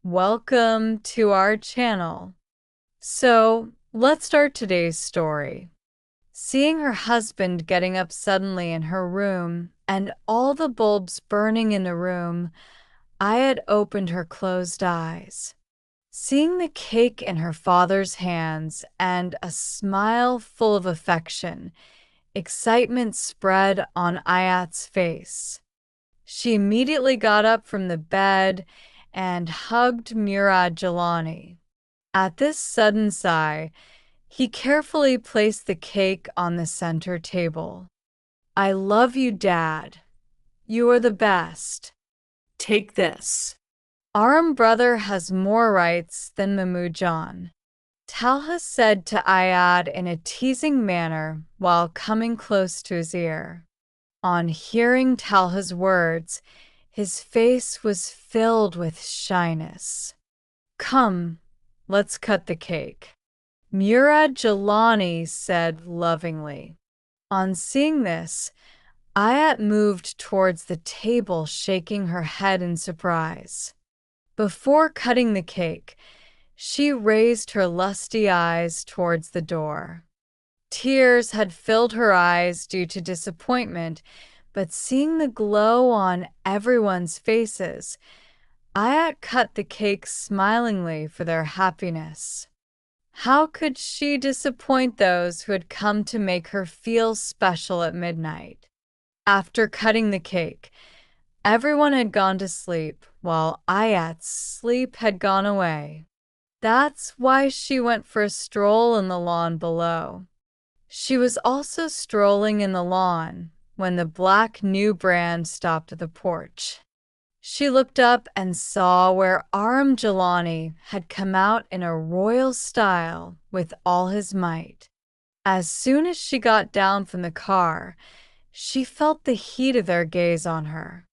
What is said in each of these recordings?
Welcome to our channel. So, let's start today's story. Seeing her husband getting up suddenly in her room and all the bulbs burning in the room, Aayat opened her closed eyes. Seeing the cake in her father's hands and a smile full of affection, excitement spread on Ayat's face. She immediately got up from the bed and hugged Murad Jalani. At this sudden sigh, he carefully placed the cake on the center table. "I love you, Dad. You are the best. Take this. Arham brother has more rights than Mamujan," Talha said to Aayat in a teasing manner while coming close to his ear. On hearing Talha's words, his face was filled with shyness. "Come, let's cut the cake," Murad Jalani said lovingly. On seeing this, Aayat moved towards the table, shaking her head in surprise. Before cutting the cake, she raised her lusty eyes towards the door. Tears had filled her eyes due to disappointment, but seeing the glow on everyone's faces, Aayat cut the cake smilingly for their happiness. How could she disappoint those who had come to make her feel special at midnight? After cutting the cake, everyone had gone to sleep while Ayat's sleep had gone away. That's why she went for a stroll in the lawn below. She was also strolling in the lawn when the black new brand stopped at the porch. She looked up and saw where Arham Jalani had come out in a royal style with all his might. As soon as she got down from the car, she felt the heat of their gaze on her.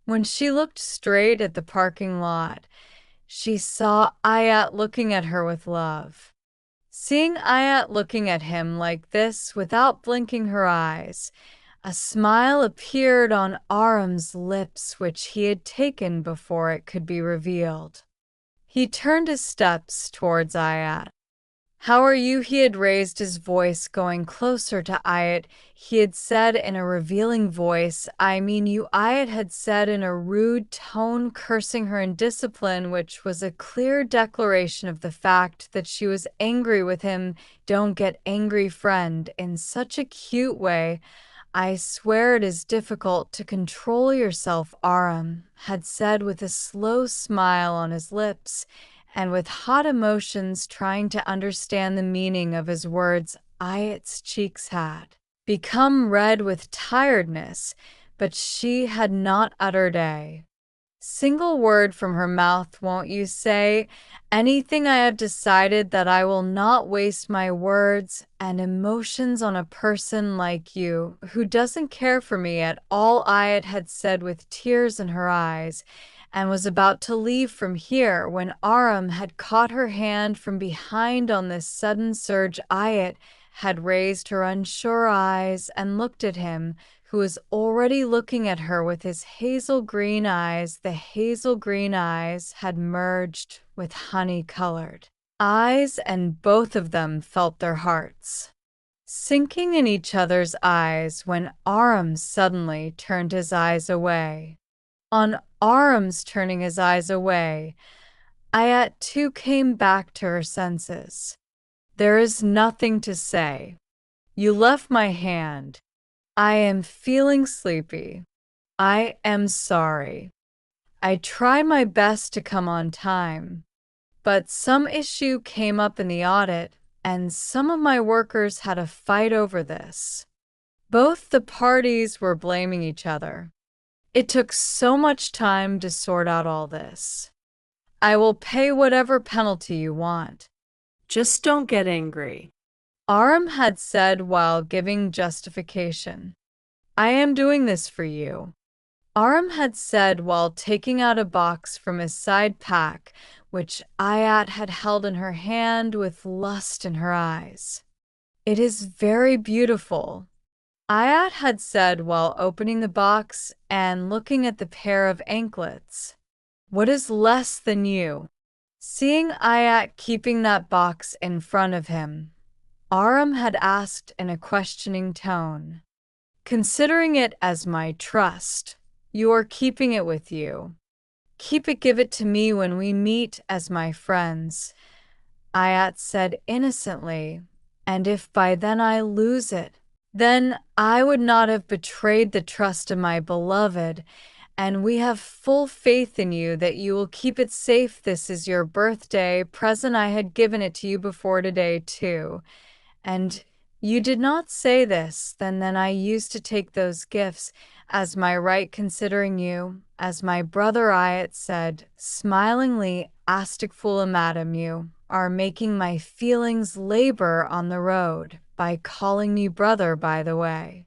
When she looked straight at the parking lot, she saw Aayat looking at her with love. Seeing Aayat looking at him like this without blinking her eyes, a smile appeared on Arham's lips which he had taken before it could be revealed. He turned his steps towards Aayat. "How are you?" He had raised his voice, going closer to Aayat. He had said in a revealing voice, "I mean you." Aayat had said in a rude tone, cursing her indiscipline, which was a clear declaration of the fact that she was angry with him. "Don't get angry, friend," in such a cute way. "I swear it is difficult to control yourself," Arham had said with a slow smile on his lips, and with hot emotions trying to understand the meaning of his words. Ayat's cheeks had become red with tiredness, but she had not uttered a single word from her mouth. "Won't you say anything? I have decided that I will not waste my words and emotions on a person like you, who doesn't care for me at all," Aayat had said with tears in her eyes, and was about to leave from here when Arham had caught her hand from behind. On this sudden surge, Aayat had raised her unsure eyes and looked at him, who was already looking at her with his hazel green eyes. The hazel green eyes had merged with honey-colored eyes, and both of them felt their hearts sinking in each other's eyes when Arham suddenly turned his eyes away. On Arham's turning his eyes away, Aayat too came back to her senses. "There is nothing to say. You left my hand. I am feeling sleepy. I am sorry. I tried my best to come on time, but some issue came up in the audit, and some of my workers had a fight over this. Both the parties were blaming each other. It took so much time to sort out all this. I will pay whatever penalty you want. Just don't get angry," Arham had said while giving justification. "I am doing this for you," Arham had said while taking out a box from his side pack, which Aayat had held in her hand with lust in her eyes. "It is very beautiful," Aayat had said while opening the box and looking at the pair of anklets. "What is less than you?" Seeing Aayat keeping that box in front of him, Arham had asked in a questioning tone, "Considering it as my trust, you are keeping it with you. Give it to me when we meet as my friends," Aayat said innocently, "and if by then I lose it, then I would not have betrayed the trust of my beloved, and we have full faith in you that you will keep it safe. This is your birthday present. I had given it to you before today, too. And you did not say this, then I used to take those gifts as my right, considering you, as my brother Aayat said, smilingly, Asticfula, madam, you are making my feelings labor on the road by calling me brother, by the way.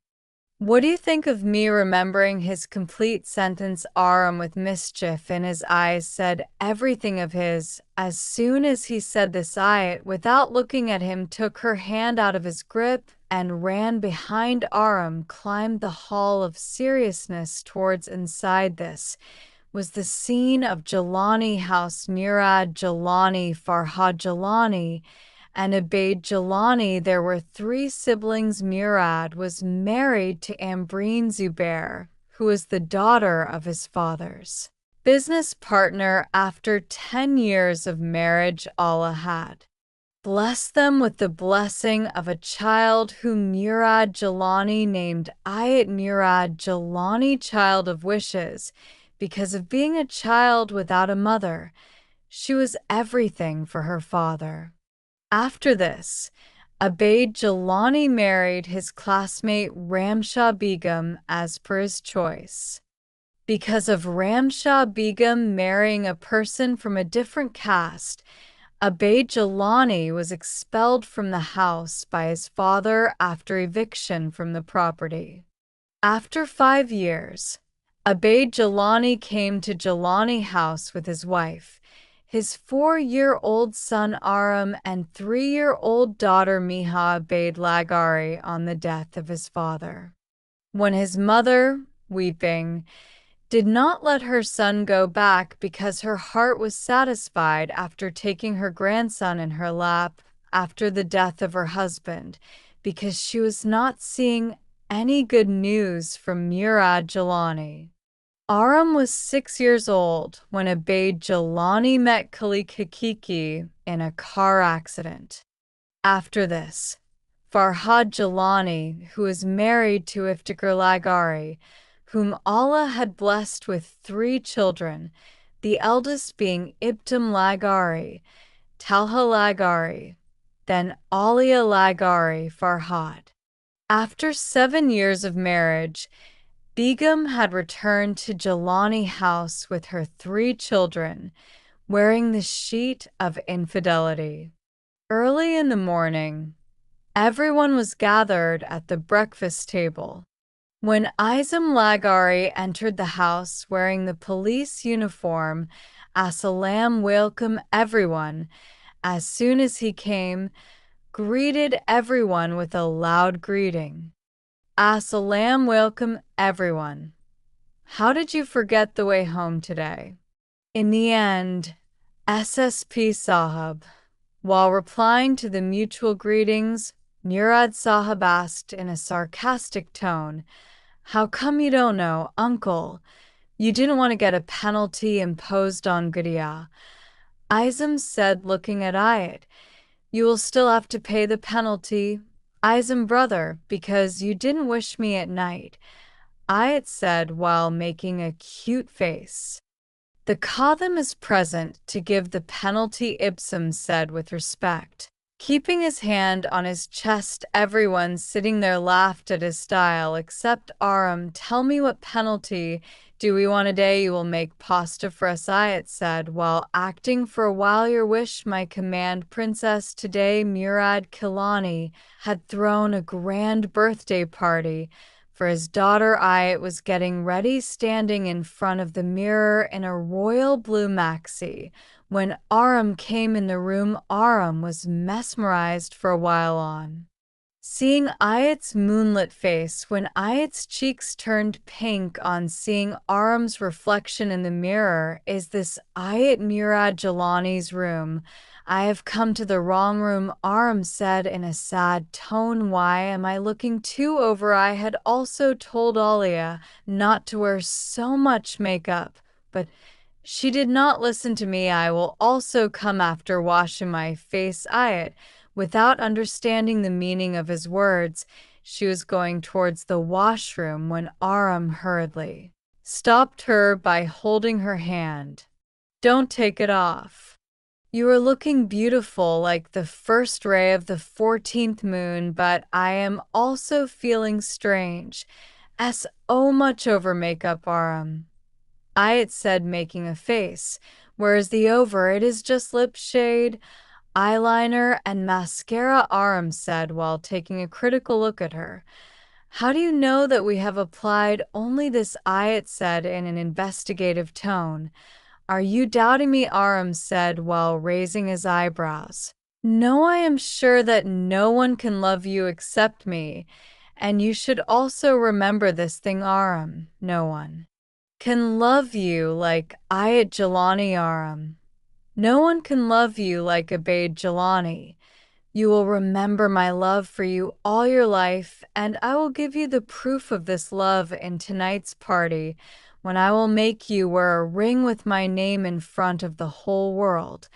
What do you think of me?" Remembering his complete sentence, Arham, with mischief in his eyes, said everything of his. As soon as he said this, Aayat, without looking at him, took her hand out of his grip and ran behind Arham, climbed the hall of seriousness towards inside. This was the scene of Jilani house. Murad Jilani, Farhad Jilani, and Abaid Jilani. There were three siblings. Murad was married to Ambreen Zubair, who was the daughter of his father's business partner. After 10 years of marriage, Allah had blessed them with the blessing of a child whom Murad Jilani named Aayat. Murad Jilani, child of wishes, because of being a child without a mother. She was everything for her father. After this, Abaid Jilani married his classmate Ramshah Begum as per his choice. Because of Ramshah Begum marrying a person from a different caste, Abaid Jilani was expelled from the house by his father after eviction from the property. After 5 years, Abaid Jilani came to Jilani house with his wife, his 4-year-old son Arham, and 3-year-old daughter Miha. Abaid Lagari on the death of his father, when his mother, weeping, did not let her son go back because her heart was satisfied after taking her grandson in her lap after the death of her husband, because she was not seeing any good news from Murad Jilani. Arham was 6 years old when Abaid Jilani met Khalik Hakiki in a car accident. After this, Farhad Jilani, who was married to Iftikhar Lagari, whom Allah had blessed with 3 children, the eldest being Ibtim Lagari, Talha Lagari, then Alia Lagari. Farhad. After 7 years of marriage, Begum had returned to Jilani house with her 3 children, wearing the sheet of infidelity. Early in the morning, everyone was gathered at the breakfast table. When Izam Lagari entered the house wearing the police uniform, Assalam welcome everyone. As soon as he came, greeted everyone with a loud greeting. Assalam welcome everyone. How did you forget the way home today? In the end, SSP Sahab, while replying to the mutual greetings, Murad Sahab asked in a sarcastic tone, "How come you don't know, uncle? You didn't want to get a penalty imposed on Gudia." Izam said, looking at Aayat, "You will still have to pay the penalty, Izam brother, because you didn't wish me at night," Aayat said while making a cute face. "The Kadhim is present to give the penalty," Ibsam said with respect. Keeping his hand on his chest, everyone sitting there laughed at his style except Arham. "Tell me, what penalty do we want today? You will make pasta for us," Aayat said while acting for a while. "Your wish, my command, princess." Today Murad Kilani had thrown a grand birthday party for his daughter. Aayat was getting ready, standing in front of the mirror in a royal blue maxi. When Arham came in the room, Arham was mesmerized for a while on Seeing Ayat's moonlit face when Ayat's cheeks turned pink on seeing Arham's reflection in the mirror. Is this Ayat Murad Jalani's room? I have come to the wrong room, Arham said in a sad tone. Why am I looking too over? I had also told Alia not to wear so much makeup, but she did not listen to me. I will also come after washing my face. Ayat, without understanding the meaning of his words, she was going towards the washroom when Arham hurriedly stopped her by holding her hand. Don't take it off. You are looking beautiful like the first ray of the 14th moon, but I am also feeling strange. So much over makeup, Arham. Ayat said, making a face. Whereas the over, it is just lip shade, eyeliner, and mascara, Arham said while taking a critical look at her. How do you know that we have applied only this? Ayat said in an investigative tone. Are you doubting me? Arham said while raising his eyebrows. No, I am sure that no one can love you except me, and you should also remember this thing, Arham. No one can love you like Ayat Jalani, Arham. No one can love you like Abayed Jalani. You will remember my love for you all your life, and I will give you the proof of this love in tonight's party, when I will make you wear a ring with my name in front of the whole world.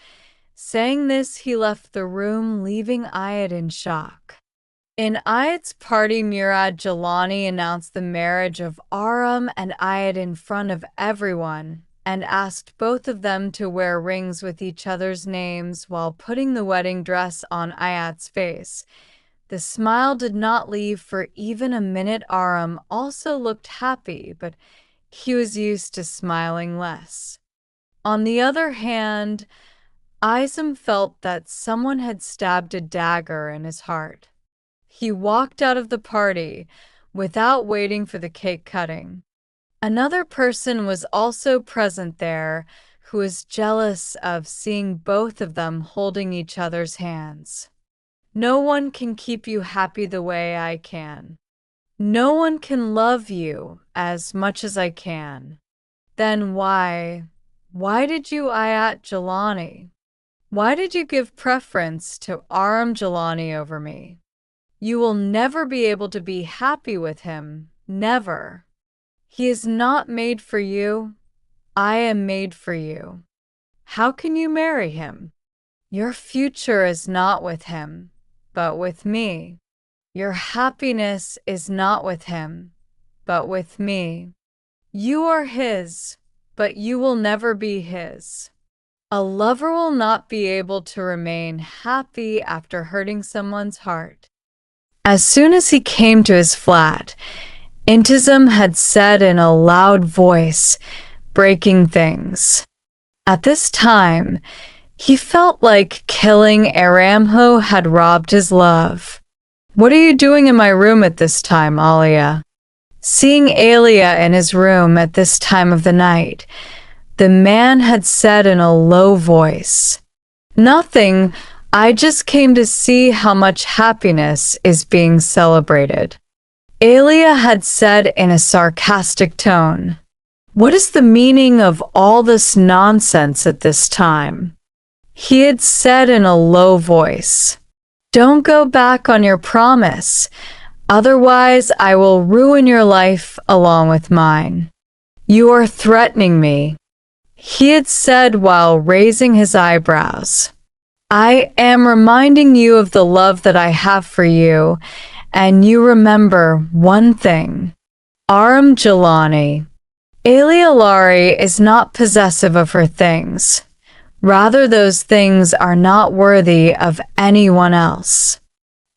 Saying this, he left the room, leaving Ayat in shock. In Ayat's party, Murad Jalani announced the marriage of Arham and Ayat in front of everyone and asked both of them to wear rings with each other's names while putting the wedding dress on Ayat's face. The smile did not leave for even a minute. Arham also looked happy, but he was used to smiling less. On the other hand, Izam felt that someone had stabbed a dagger in his heart. He walked out of the party without waiting for the cake cutting. Another person was also present there who was jealous of seeing both of them holding each other's hands. No one can keep you happy the way I can. No one can love you as much as I can. Then why did you Ayat Jalani? Why did you give preference to Arham Jalani over me? You will never be able to be happy with him, never. He is not made for you. I am made for you. How can you marry him? Your future is not with him, but with me. Your happiness is not with him, but with me. You are his, but you will never be his. A lover will not be able to remain happy after hurting someone's heart. As soon as he came to his flat, Intizam had said in a loud voice, breaking things. At this time, he felt like killing Aramho had robbed his love. What are you doing in my room at this time, Alia? Seeing Alia in his room at this time of the night, the man had said in a low voice, Nothing, I just came to see how much happiness is being celebrated. Alia had said in a sarcastic tone, What is the meaning of all this nonsense at this time? He had said in a low voice, Don't go back on your promise, otherwise I will ruin your life along with mine. You are threatening me. He had said while raising his eyebrows. I am reminding you of the love that I have for you, and you remember one thing. Arham Jalani. Alialari is not possessive of her things. Rather, those things are not worthy of anyone else.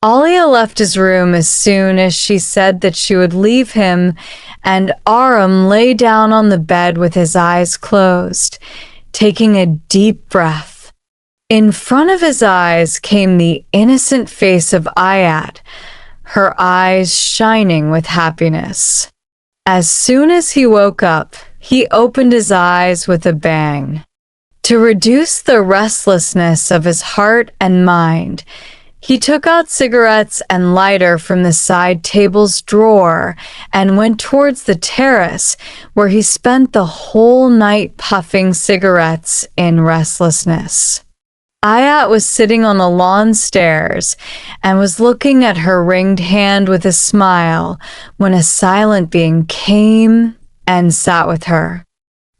Alia left his room as soon as she said that she would leave him, and Arham lay down on the bed with his eyes closed, taking a deep breath. In front of his eyes came the innocent face of Aayat, her eyes shining with happiness. As soon as he woke up, he opened his eyes with a bang. To reduce the restlessness of his heart and mind, He took out cigarettes and lighter from the side table's drawer and went towards the terrace, where he spent the whole night puffing cigarettes in restlessness. Aayat was sitting on the lawn stairs and was looking at her ringed hand with a smile when a silent being came and sat with her.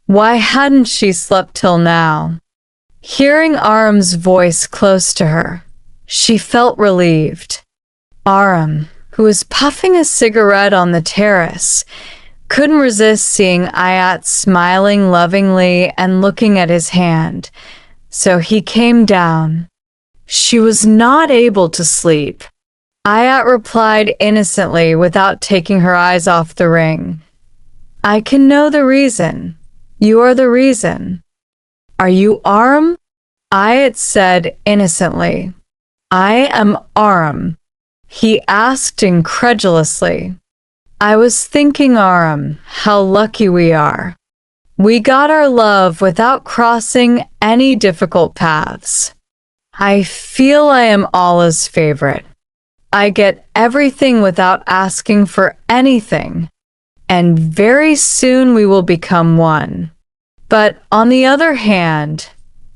Why hadn't she slept till now? Hearing Arham's voice close to her, she felt relieved. Arham, who was puffing a cigarette on the terrace, couldn't resist seeing Aayat smiling lovingly and looking at his hand, so he came down. She was not able to sleep. Aayat replied innocently without taking her eyes off the ring. I can know the reason. You are the reason. Are you Arham? Aayat said innocently. I am Arham, he asked incredulously. I was thinking, Arham, how lucky we are. We got our love without crossing any difficult paths. I feel I am Allah's favorite. I get everything without asking for anything, and very soon we will become one. But on the other hand,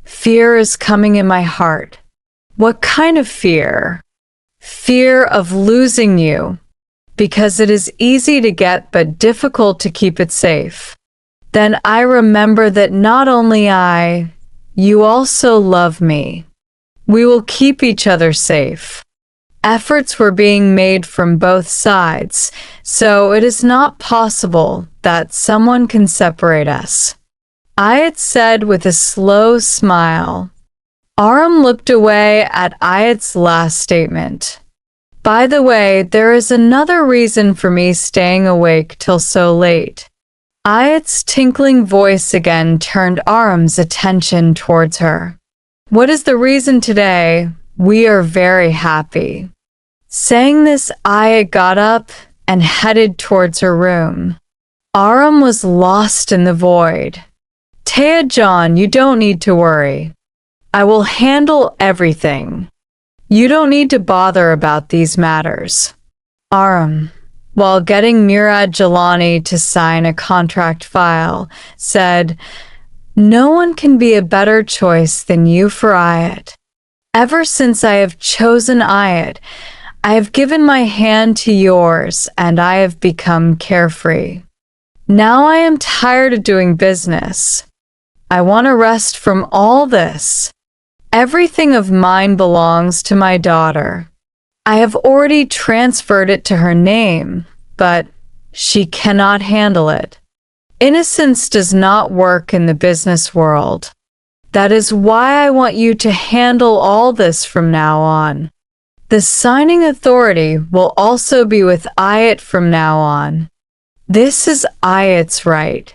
fear is coming in my heart. What kind of fear? Fear of losing you, because it is easy to get but difficult to keep it safe. Then I remember that not only I, you also love me. We will keep each other safe. Efforts were being made from both sides, so it is not possible that someone can separate us. Aayat said with a slow smile. Arham looked away at Ayat's last statement. By the way, there is another reason for me staying awake till so late. Ayat's tinkling voice again turned Arham's attention towards her. What is the reason today? We are very happy. Saying this, Aayat got up and headed towards her room. Arham was lost in the void. Taya John, you don't need to worry. I will handle everything. You don't need to bother about these matters. Arham, while getting Murad Jalani to sign a contract file, said, No one can be a better choice than you for Aayat. Ever since I have chosen Aayat, I have given my hand to yours and I have become carefree. Now I am tired of doing business. I want to rest from all this. Everything of mine belongs to my daughter. I have already transferred it to her name, but she cannot handle it. Innocence does not work in the business world. That is why I want you to handle all this from now on. The signing authority will also be with Aayat from now on. This is Ayat's right.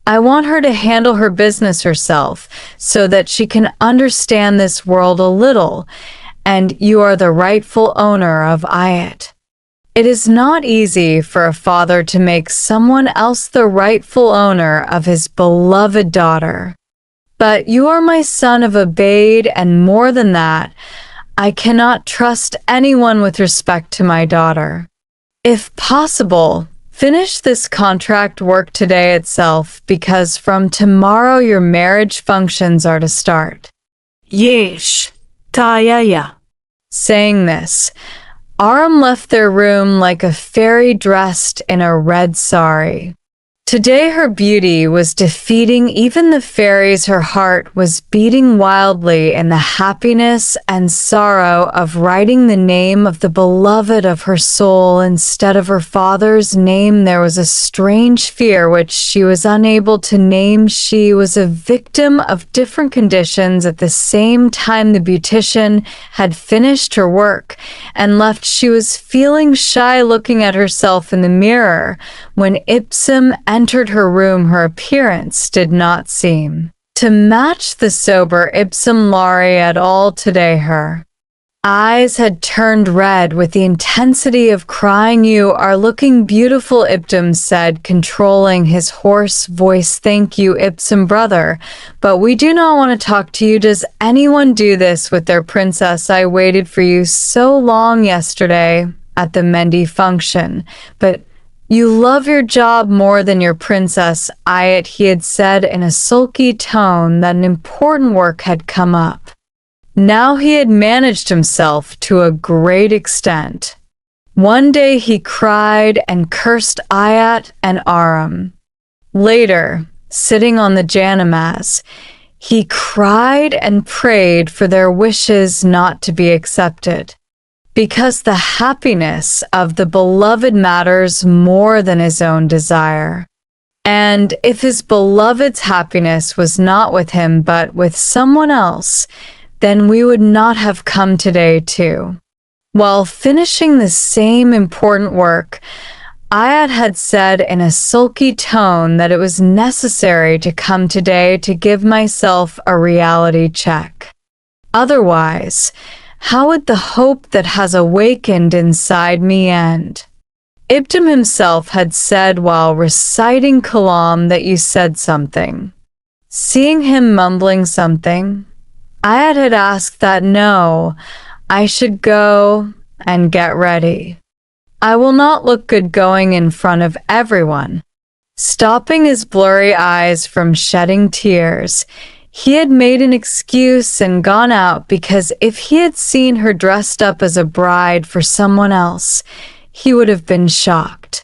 I want her to handle her business herself so that she can understand this world a little, and you are the rightful owner of Aayat. It is not easy for a father to make someone else the rightful owner of his beloved daughter. But you are my son of Abaid, and more than that, I cannot trust anyone with respect to my daughter. If possible, finish this contract work today itself, because from tomorrow your marriage functions are to start. Yeesh, Tayaya. Saying this, Arham left their room like a fairy dressed in a red sari. Today her beauty was defeating even the fairies. Her heart was beating wildly in the happiness and sorrow of writing the name of the beloved of her soul instead of her father's name. There was a strange fear which she was unable to name. She was a victim of different conditions. At the same time the beautician had finished her work and left, she was feeling shy looking at herself in the mirror. When Ipsum entered her room, her appearance did not seem to match the sober Ipsum Laurie at all today. Her eyes had turned red with the intensity of crying. "You are looking beautiful," Ibtim said, controlling his hoarse voice. "Thank you, Ibtim brother, but we do not want to talk to you. Does anyone do this with their princess? I waited for you so long yesterday at the Mendi function, but you love your job more than your princess, Aayat," he had said in a sulky tone that an important work had come up. Now he had managed himself to a great extent. One day he cried and cursed Aayat and Arham. Later, sitting on the janamaz, he cried and prayed for their wishes not to be accepted, because the happiness of the beloved matters more than his own desire. And if his beloved's happiness was not with him but with someone else, then we would not have come today too. While finishing the same important work, Aayat had said in a sulky tone that it was necessary to come today to give myself a reality check. Otherwise, how would the hope that has awakened inside me end? Ibtim himself had said while reciting Kalam that you said something. Seeing him mumbling something, Aayat had asked that no, I should go and get ready. I will not look good going in front of everyone. Stopping his blurry eyes from shedding tears, he had made an excuse and gone out because if he had seen her dressed up as a bride for someone else, he would have been shocked.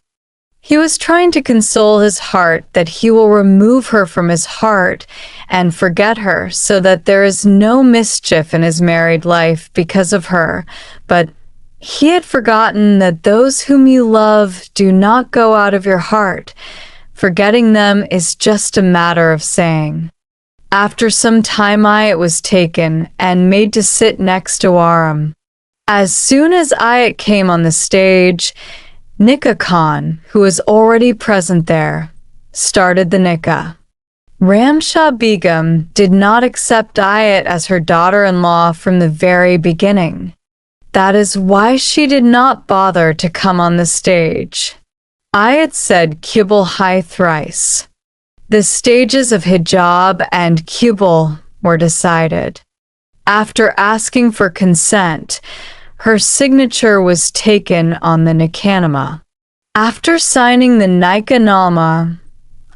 He was trying to console his heart that he will remove her from his heart and forget her so that there is no mischief in his married life because of her, but he had forgotten that those whom you love do not go out of your heart. Forgetting them is just a matter of saying. After some time Aayat was taken and made to sit next to Arham. As soon as Aayat came on the stage, Nikkah Khan, who was already present there, started the Nikkah. Ramshah Begum did not accept Aayat as her daughter-in-law from the very beginning. That is why she did not bother to come on the stage. Aayat said Qibble high thrice. The stages of hijab and Qibble were decided. After asking for consent, her signature was taken on the Nikkah. After signing the Nikkah Nalma,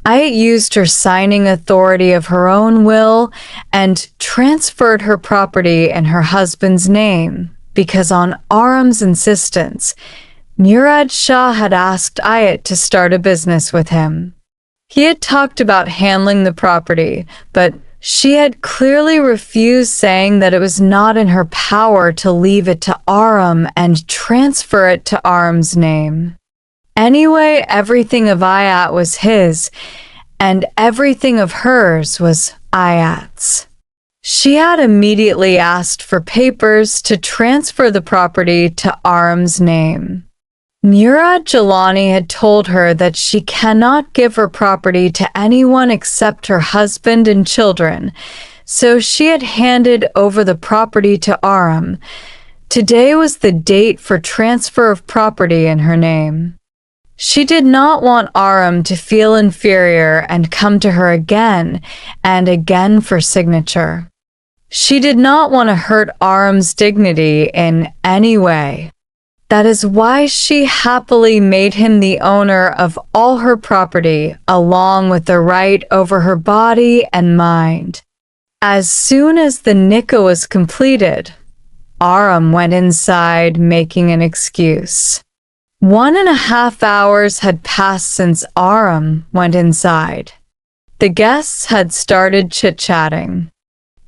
Aayat used her signing authority of her own will and transferred her property in her husband's name, because on Arham's insistence, Murad Shah had asked Aayat to start a business with him. He had talked about handling the property, but she had clearly refused, saying that it was not in her power to leave it to Arham and transfer it to Arham's name. Anyway, everything of Aayat was his, and everything of hers was Ayat's. She had immediately asked for papers to transfer the property to Arham's name. Murad Jalani had told her that she cannot give her property to anyone except her husband and children, so she had handed over the property to Arham. Today was the date for transfer of property in her name. She did not want Arham to feel inferior and come to her again and again for signature. She did not want to hurt Arham's dignity in any way. That is why she happily made him the owner of all her property, along with the right over her body and mind. As soon as the Nikkah was completed, Arham went inside, making an excuse. 1.5 hours had passed since Arham went inside. The guests had started chit-chatting.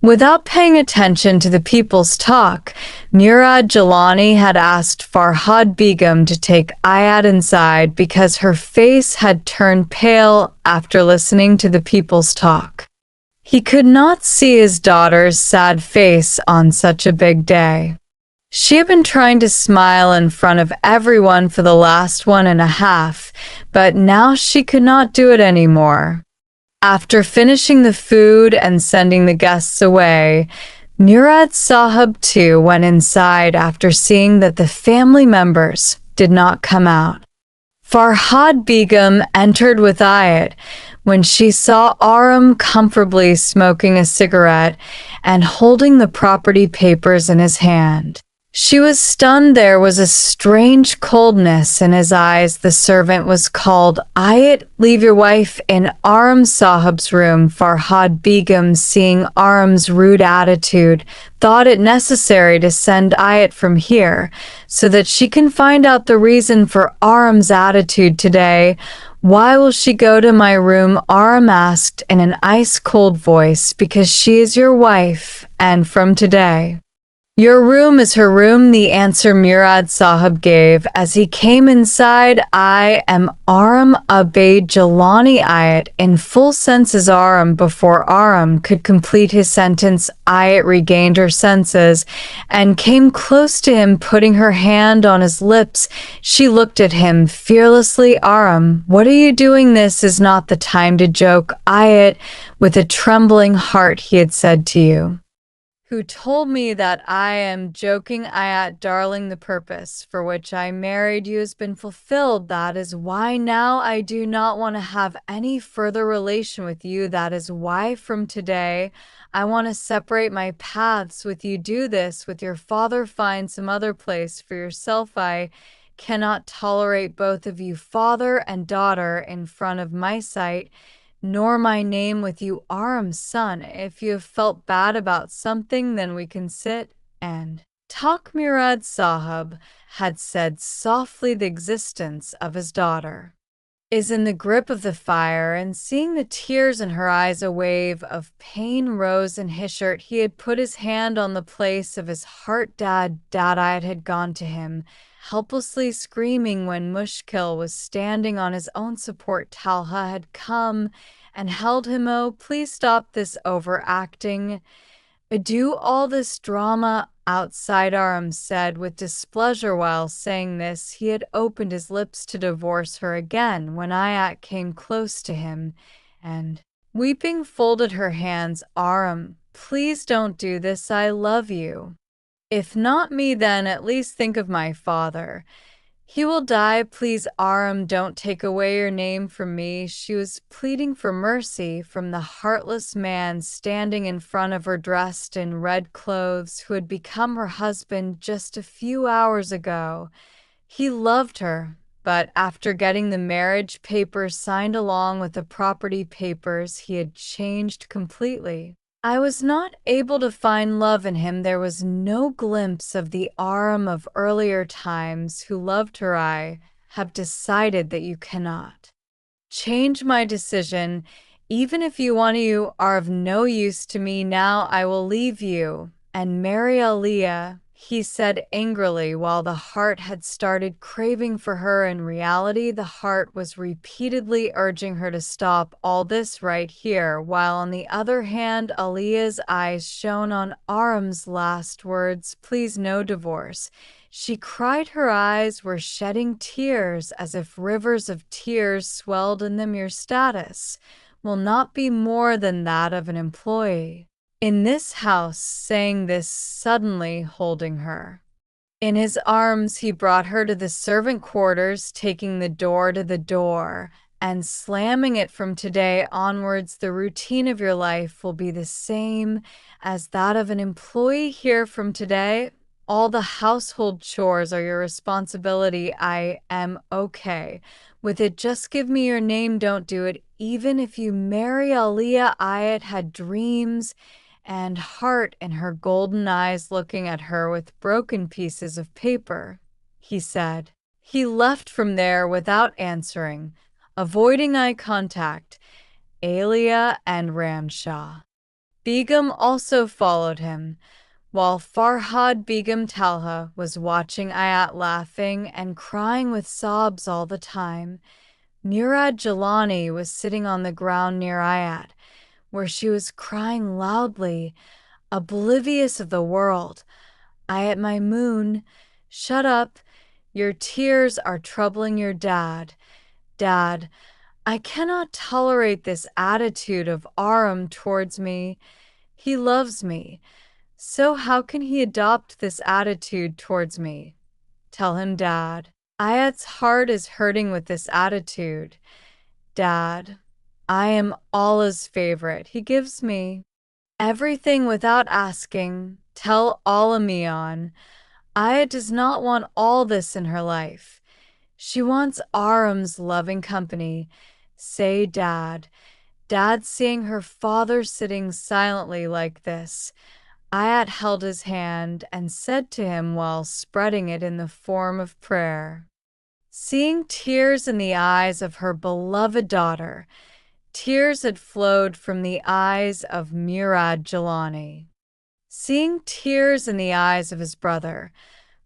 Without paying attention to the people's talk, Murad Jalani had asked Farhad Begum to take Aayat inside because her face had turned pale after listening to the people's talk. He could not see his daughter's sad face on such a big day. She had been trying to smile in front of everyone for the last 1.5, but now she could not do it anymore. After finishing the food and sending the guests away, Murad Sahib too went inside after seeing that the family members did not come out. Farhad Begum entered with Aayat when she saw Arham comfortably smoking a cigarette and holding the property papers in his hand. She was stunned. There was a strange coldness in his eyes. The servant was called. Aayat, leave your wife in Arham Sahib's room. Farhad Begum, seeing Arham's rude attitude, thought it necessary to send Aayat from here so that she can find out the reason for Arham's attitude today. Why will she go to my room? Arham asked in an ice-cold voice. Because she is your wife, and from today, your room is her room, the answer Murad Sahib gave as he came inside. I am Arham Abed Jalani. Ayat in full senses. Arham. Before Arham could complete his sentence, Ayat regained her senses and came close to him, putting her hand on his lips. She looked at him fearlessly. Arham, what are you doing? This is not the time to joke. Ayat, with a trembling heart, he had said to you. Who told me that I am joking? Aayat, darling, the purpose for which I married you has been fulfilled. That is why now I do not want to have any further relation with you. That is why from today I want to separate my paths with you. Do this with your father. Find some other place for yourself. I cannot tolerate both of you, father and daughter, in front of my sight, nor my name with you. Arham's son. If you have felt bad about something, then we can sit and talk. Murad Sahib had said softly. The existence of his daughter is in the grip of the fire, and seeing the tears in her eyes, a wave of pain rose in his shirt. He had put his hand on the place of his heart. Dad, Ayat had gone to him, helplessly screaming when Mushkil was standing on his own support. Talha had come and held him. Oh, please stop this overacting. Do all this drama outside, Arham said with displeasure. While saying this, he had opened his lips to divorce her again when Aayat came close to him and, weeping, folded her hands. Arham, please don't do this. I love you. If not me, then at least think of my father. He will die. Please, Arham, don't take away your name from me. She was pleading for mercy from the heartless man standing in front of her, dressed in red clothes, who had become her husband just a few hours ago. He loved her, but after getting the marriage papers signed along with the property papers, he had changed completely. I was not able to find love in him. There was no glimpse of the Arham of earlier times who loved her. I have decided that you cannot change my decision. Even if you want to, you are of no use to me now. I will leave you and marry Aliyah, he said angrily, while the heart had started craving for her. In reality, the heart was repeatedly urging her to stop all this right here, while on the other hand, Aliyah's eyes shone on Arham's last words. Please, no divorce. She cried. Her eyes were shedding tears as if rivers of tears swelled in them. Your status will not be more than that of an employee in this house. Saying this, suddenly holding her in his arms, he brought her to the servant quarters, taking the door to the door and slamming it. From today onwards, the routine of your life will be the same as that of an employee here. From today, all the household chores are your responsibility. I am okay with it. Just give me your name. Don't do it. Even if you marry Aliyah. Aayat had dreams and heart in her golden eyes, looking at her with broken pieces of paper. He said. He left from there without answering, avoiding eye contact. Aliyah and Ramshah Begum also followed him, while Farhad Begum Talha was watching Aayat, laughing and crying with sobs all the time. Murad Jalani was sitting on the ground near Aayat, where she was crying loudly, oblivious of the world. Aayat, my moon, shut up. Your tears are troubling your dad. Dad, I cannot tolerate this attitude of Arham towards me. He loves me. So how can he adopt this attitude towards me? Tell him, Dad. Aayat's heart is hurting with this attitude. Dad, I am Allah's favorite. He gives me everything without asking. Tell Allah Mian. Aayat does not want all this in her life. She wants Arham's loving company. Say, Dad. Dad, seeing her father sitting silently like this, Aayat held his hand and said to him while spreading it in the form of prayer. Seeing tears in the eyes of her beloved daughter, tears had flowed from the eyes of Murad Jalani. Seeing tears in the eyes of his brother,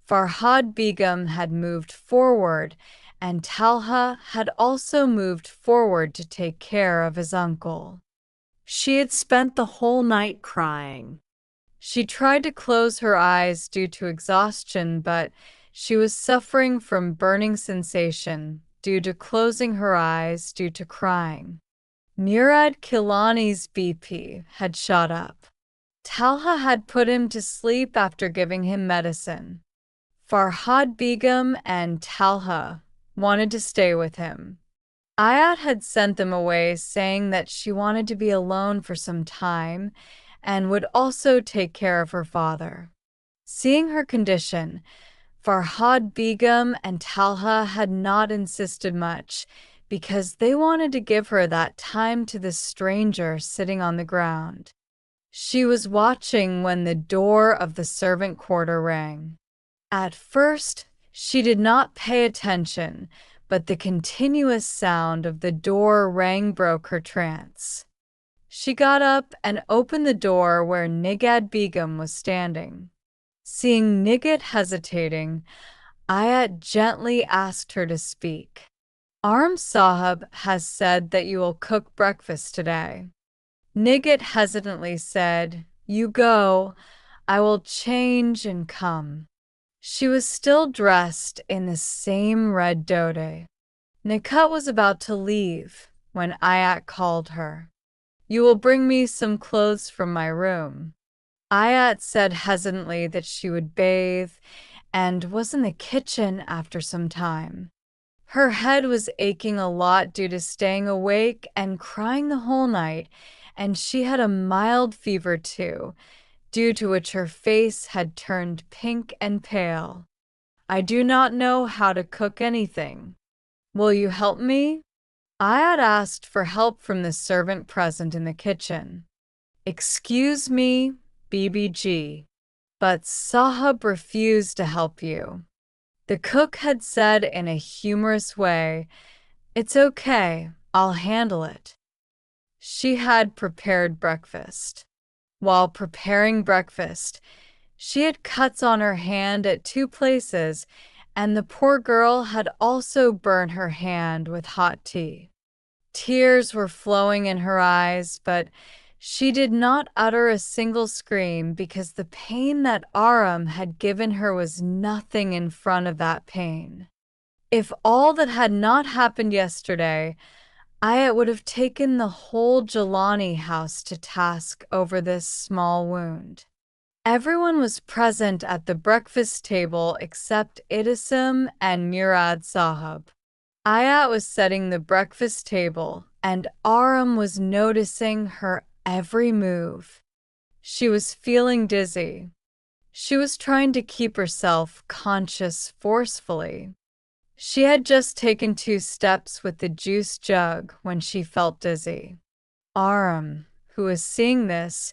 Farhad Begum had moved forward, and Talha had also moved forward to take care of his uncle. She had spent the whole night crying. She tried to close her eyes due to exhaustion, but she was suffering from burning sensation due to closing her eyes due to crying. Murad Kilani's BP had shot up. Talha had put him to sleep after giving him medicine. Farhad Begum and Talha wanted to stay with him. Aayat had sent them away, saying that she wanted to be alone for some time and would also take care of her father. Seeing her condition, Farhad Begum and Talha had not insisted much because they wanted to give her that time to the stranger sitting on the ground. She was watching when the door of the servant quarter rang. At first, she did not pay attention, but the continuous sound of the door ring broke her trance. She got up and opened the door where Nigad Begum was standing. Seeing Nighat hesitating, Aayat gently asked her to speak. Arham Sahib has said that you will cook breakfast today. Nighat hesitantly said, You go, I will change and come. She was still dressed in the same red dhoti. Nikkah was about to leave when Aayat called her. You will bring me some clothes from my room. Aayat said hesitantly that she would bathe and was in the kitchen after some time. Her head was aching a lot due to staying awake and crying the whole night, and she had a mild fever too, due to which her face had turned pink and pale. I do not know how to cook anything. Will you help me? Aayat asked for help from the servant present in the kitchen. Excuse me, BBG, but Sahib refused to help you. The cook had said in a humorous way, It's okay, I'll handle it. She had prepared breakfast. While preparing breakfast, she had cuts on her hand at 2 places, and the poor girl had also burned her hand with hot tea. Tears were flowing in her eyes, but she did not utter a single scream because the pain that Arham had given her was nothing in front of that pain. If all that had not happened yesterday, Aayat would have taken the whole Jalani house to task over this small wound. Everyone was present at the breakfast table except Idasim and Murad Sahib. Aayat was setting the breakfast table, and Arham was noticing her every move. She was feeling dizzy. She was trying to keep herself conscious forcefully. She had just taken 2 steps with the juice jug when she felt dizzy. Arham, who was seeing this,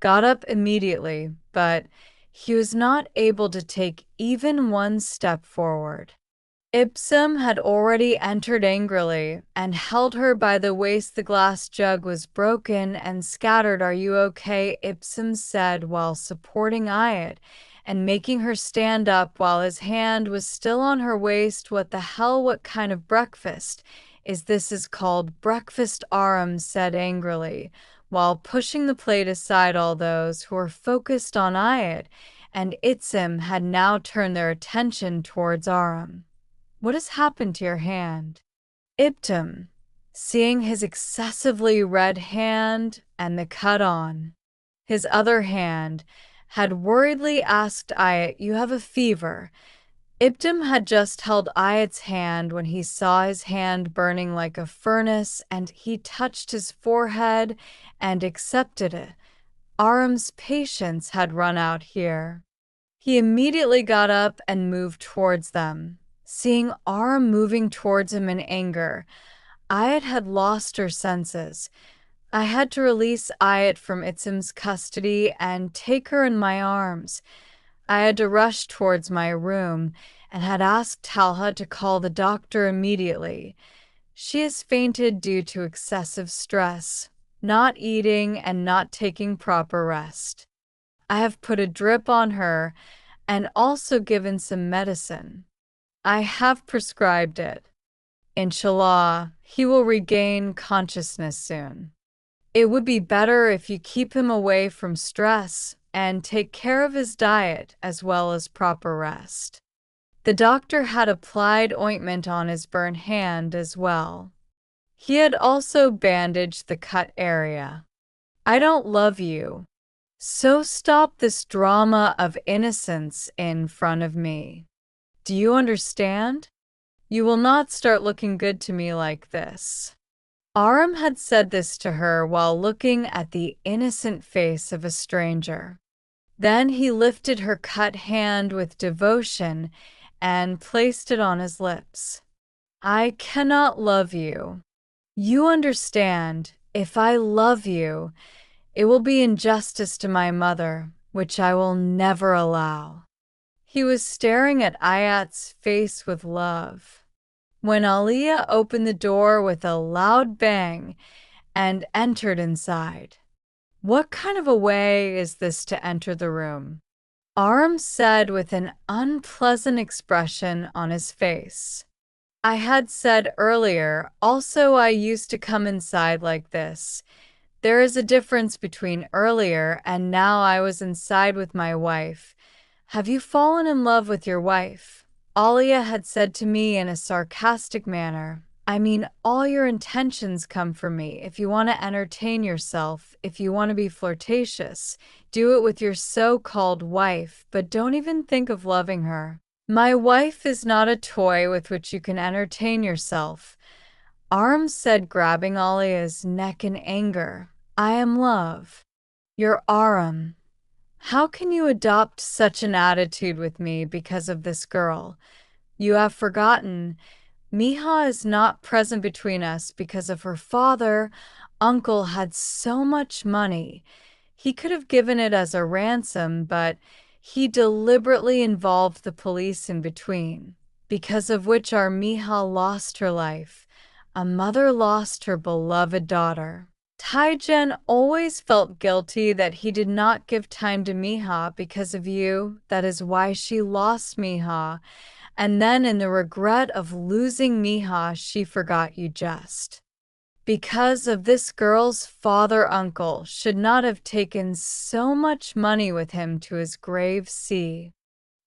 got up immediately, but he was not able to take even 1 step forward. Ibsam had already entered angrily and held her by the waist. The glass jug was broken and scattered. Are you okay? Ibsam said while supporting Aayat and making her stand up while his hand was still on her waist. What the hell? What kind of breakfast is this? Is called breakfast, Arham said angrily, while pushing the plate aside. All those who were focused on Aayat and Ibsam had now turned their attention towards Arham. What has happened to your hand? Ibtam, seeing his excessively red hand and the cut on his other hand, had worriedly asked Aayat, "You have a fever." Ibtim had just held Ayat's hand when he saw his hand burning like a furnace, and he touched his forehead and accepted it. Arham's patience had run out here. He immediately got up and moved towards them. Seeing Arham moving towards him in anger, Aayat had lost her senses. I had to release Aayat from Ibtim's custody and take her in my arms. I had to rush towards my room and had asked Talha to call the doctor immediately. She has fainted due to excessive stress, not eating, and not taking proper rest. I have put a drip on her and also given some medicine. I have prescribed it. Inshallah, he will regain consciousness soon. It would be better if you keep him away from stress and take care of his diet as well as proper rest. The doctor had applied ointment on his burned hand as well. He had also bandaged the cut area. I don't love you, so stop this drama of innocence in front of me. Do you understand? You will not start looking good to me like this. Arham had said this to her while looking at the innocent face of a stranger. Then he lifted her cut hand with devotion and placed it on his lips. I cannot love you. You understand, if I love you, it will be injustice to my mother, which I will never allow. He was staring at Ayat's face with love, when Aliyah opened the door with a loud bang and entered inside. What kind of a way is this to enter the room? Arham said with an unpleasant expression on his face. I had said earlier, also I used to come inside like this. There is a difference between earlier and now. I was inside with my wife. Have you fallen in love with your wife? Aliyah had said to me in a sarcastic manner. I mean, all your intentions come from me. If you want to entertain yourself, if you want to be flirtatious, do it with your so-called wife, but don't even think of loving her. My wife is not a toy with which you can entertain yourself. Arham said, grabbing Aliyah's neck in anger. I am love. You're Arham. How can you adopt such an attitude with me because of this girl? You have forgotten. Miha is not present between us because of her father. Uncle had so much money. He could have given it as a ransom, but he deliberately involved the police in between, because of which our Miha lost her life. A mother lost her beloved daughter. Taijen always felt guilty that he did not give time to Miha because of you. That is why she lost Miha. And then in the regret of losing Miha, she forgot you just. Because of this girl's father, uncle should not have taken so much money with him to his grave. See.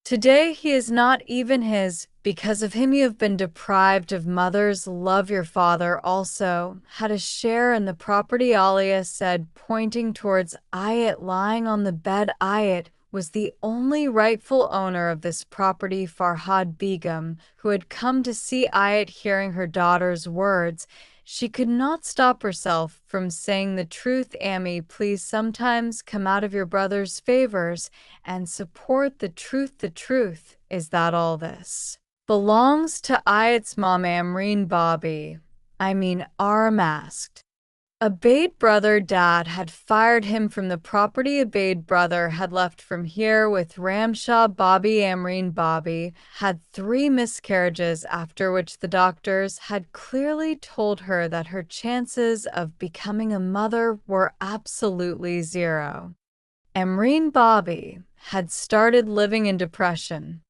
Today he is not even his. Because of him you have been deprived of mother's love. Your father also had a share in the property, Aliyah said, pointing towards Aayat lying on the bed. Aayat was the only rightful owner of this property. Farhad Begum, who had come to see Aayat, hearing her daughter's words, she could not stop herself from saying the truth. Ammi, please sometimes come out of your brother's favors and support the truth. The truth is that all this belongs to Ayat's mom, Amreen Bobby. Arham asked. Abaid brother dad had fired him from the property. Abaid brother had left from here with Ramshah Bobby. Amreen Bobby had 3 miscarriages, after which the doctors had clearly told her that her chances of becoming a mother were absolutely 0. Amreen Bobby had started living in depression.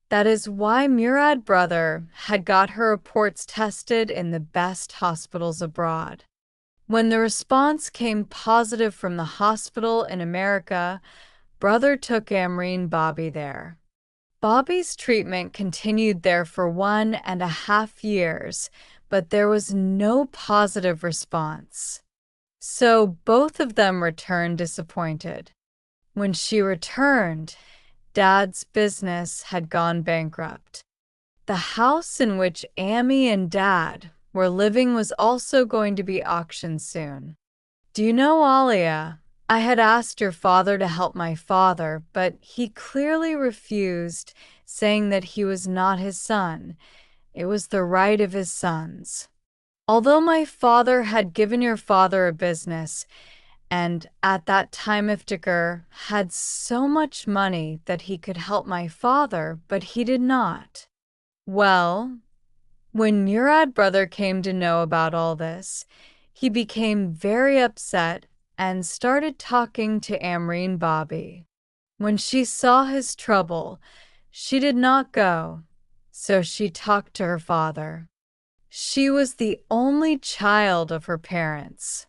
That is why Murad brother had got her reports tested in the best hospitals abroad. When the response came positive from the hospital in America, brother took Amreen Bobby there. Bobby's treatment continued there for 1.5 years, but there was no positive response. So both of them returned disappointed. When she returned, Dad's business had gone bankrupt. The house in which Amy and Dad were living was also going to be auctioned soon. Do you know, Alia? I had asked your father to help my father, but he clearly refused, saying that he was not his son. It was the right of his sons. Although my father had given your father a business, and at that time Iftikhar had so much money that he could help my father, but he did not. Well, when Murad brother came to know about all this, he became very upset and started talking to Amreen Bobby. When she saw his trouble, she did not go, so she talked to her father. She was the only child of her parents.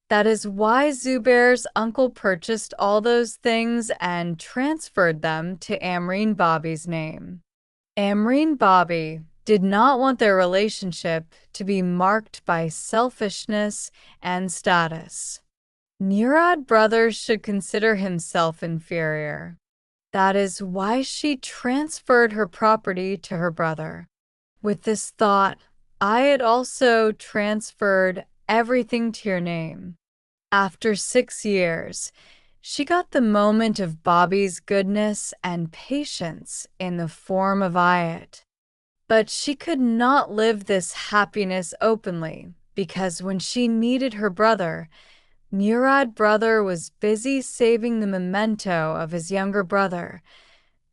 That is why Zubair's uncle purchased all those things and transferred them to Amreen Bobby's name. Amreen Bobby did not want their relationship to be marked by selfishness and status. Murad brother should consider himself inferior. That is why she transferred her property to her brother. With this thought, I had also transferred everything to your name. After 6 years, she got the moment of Bobby's goodness and patience in the form of Aayat. But she could not live this happiness openly because when she needed her brother, Murad brother was busy saving the memento of his younger brother,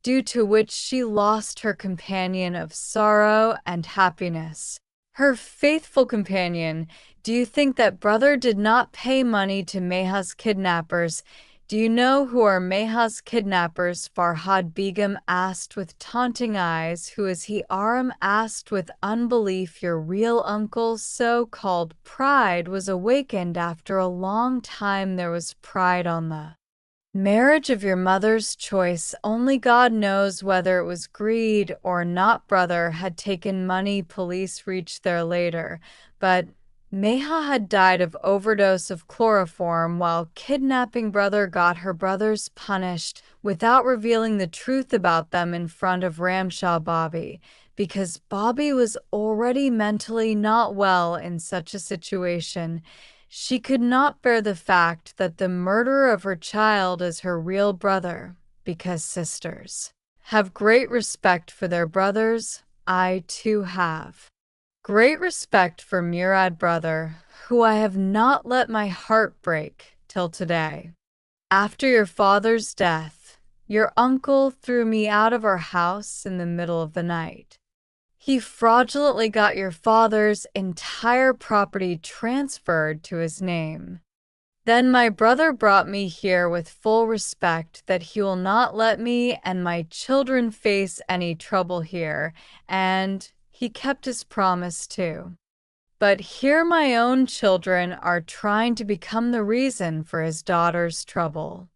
due to which she lost her companion of sorrow and happiness. Her faithful companion. Do you think that brother did not pay money to Meha's kidnappers? Do you know who are Meha's kidnappers? Farhad Begum asked with taunting eyes. Who is he? Arham asked with unbelief. Your real uncle's so-called pride was awakened after a long time. There was pride on the marriage of your mother's choice. Only God knows whether it was greed or not. Brother had taken money. Police reached there later, but Meha had died of overdose of chloroform while kidnapping brother got her brothers punished without revealing the truth about them in front of Ramshah Bobby, because Bobby was already mentally not well in such a situation. She could not bear the fact that the murderer of her child is her real brother, because sisters have great respect for their brothers. I too have great respect for Murad brother, who I have not let my heart break till today. After your father's death, your uncle threw me out of our house in the middle of the night. He fraudulently got your father's entire property transferred to his name. Then my brother brought me here with full respect that he will not let me and my children face any trouble here, and he kept his promise too. But here my own children are trying to become the reason for his daughter's trouble.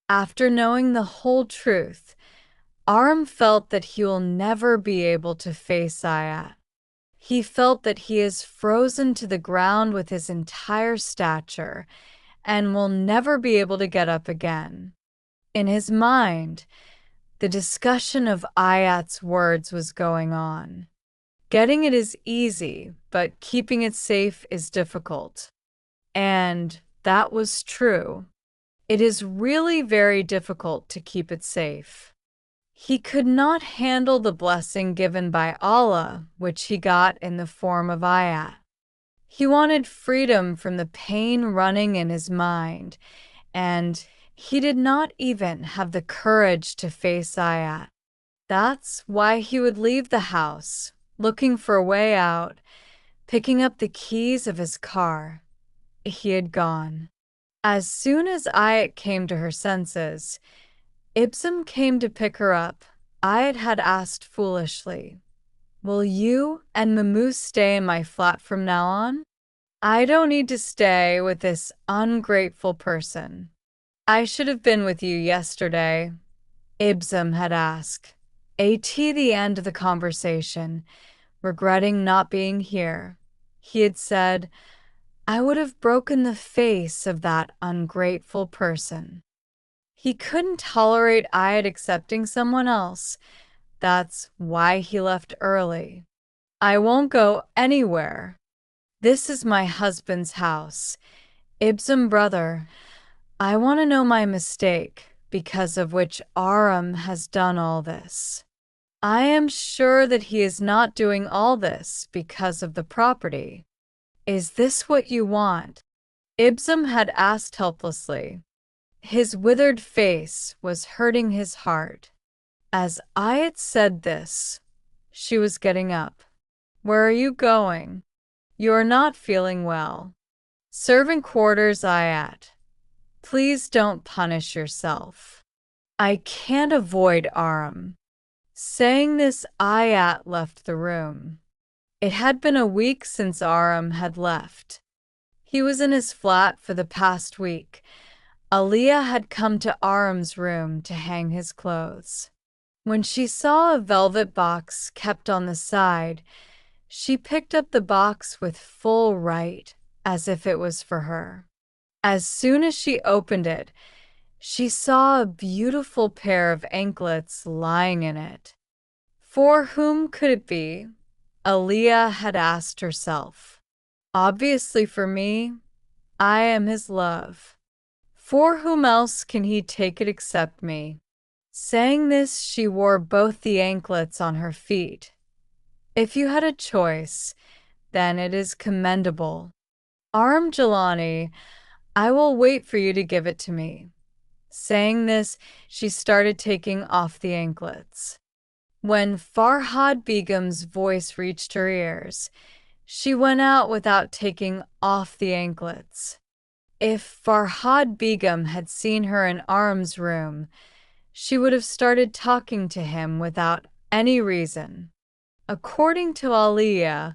After knowing the whole truth, Arham felt that he will never be able to face Aayat. He felt that he is frozen to the ground with his entire stature and will never be able to get up again. In his mind, the discussion of Aayat's words was going on. Getting it is easy, but keeping it safe is difficult. And that was true. It is really very difficult to keep it safe. He could not handle the blessing given by Allah, which he got in the form of Aayat. He wanted freedom from the pain running in his mind, and he did not even have the courage to face Aayat. That's why he would leave the house, looking for a way out, picking up the keys of his car. He had gone. As soon as Aayat came to her senses, Ibsam came to pick her up. Aayat had asked foolishly, "Will you and Mamoose stay in my flat from now on? I don't need to stay with this ungrateful person." "I should have been with you yesterday," Ibsam had asked. At the end of the conversation, regretting not being here, he had said, "I would have broken the face of that ungrateful person." He couldn't tolerate Aayat accepting someone else. That's why he left early. I won't go anywhere. This is my husband's house. Ibsam brother, I want to know my mistake, because of which Arham has done all this. I am sure that he is not doing all this because of the property. Is this what you want? Ibsam had asked helplessly. His withered face was hurting his heart. As Aayat said this, she was getting up. Where are you going? You are not feeling well. Servant quarters, Aayat. Please don't punish yourself. I can't avoid Arham. Saying this, Aayat left the room. It had been a week since Arham had left. He was in his flat for the past week. Aliyah had come to Arham's room to hang his clothes. When she saw a velvet box kept on the side, she picked up the box with full right, as if it was for her. As soon as she opened it, she saw a beautiful pair of anklets lying in it. For whom could it be? Aliyah had asked herself. Obviously for me. I am his love. For whom else can he take it except me? Saying this, she wore both the anklets on her feet. If you had a choice, then it is commendable. Arham Jalani, I will wait for you to give it to me. Saying this, she started taking off the anklets. When Farhad Begum's voice reached her ears, she went out without taking off the anklets. If Farhad Begum had seen her in Arham's room, she would have started talking to him without any reason. According to Aliyah,